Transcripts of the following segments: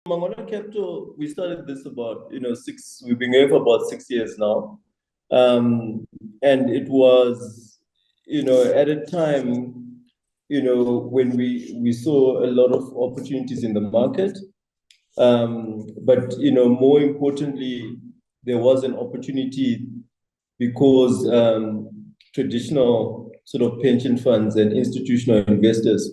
Mangwana Capital, we started this about, we've been going for about 6 years now. And it was, at a time, when we saw a lot of opportunities in the market. But, more importantly, there was an opportunity because traditional sort of pension funds and institutional investors,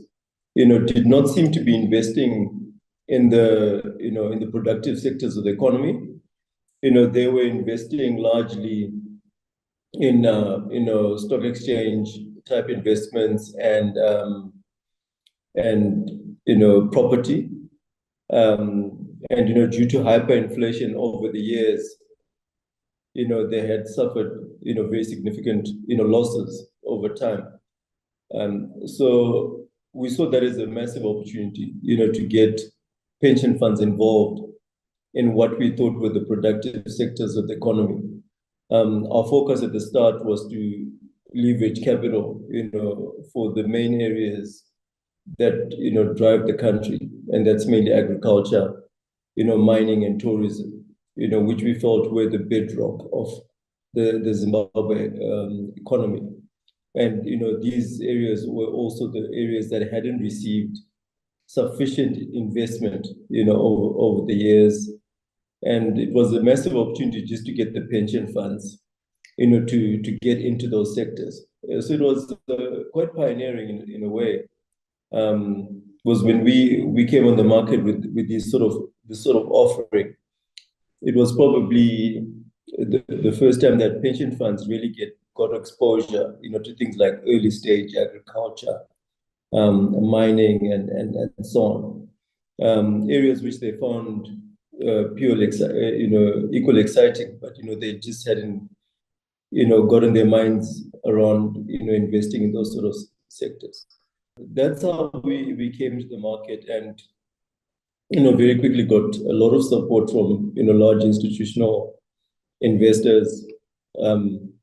did not seem to be investing in the productive sectors of the economy. They were investing largely in stock exchange type investments and property. And due to hyperinflation over the years, they had suffered very significant losses over time. So we saw that as a massive opportunity, to get pension funds involved in what we thought were the productive sectors of the economy. Our focus at the start was to leverage capital, for the main areas that drive the country, and that's mainly agriculture, mining and tourism, which we felt were the bedrock of the Zimbabwe economy. And these areas were also the areas that hadn't received sufficient investment, over the years. And it was a massive opportunity just to get the pension funds, to get into those sectors. So it was quite pioneering in a way. Was when we came on the market with this sort of offering. It was probably the first time that pension funds really got exposure, to things like early stage agriculture, mining and so on. Areas which they found equally exciting, but they just hadn't gotten their minds around investing in those sort of sectors. That's how we came to the market, and very quickly got a lot of support from large institutional investors.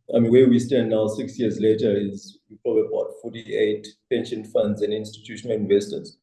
Where we stand now, 6 years later, is probably about 48 pension funds and institutional investors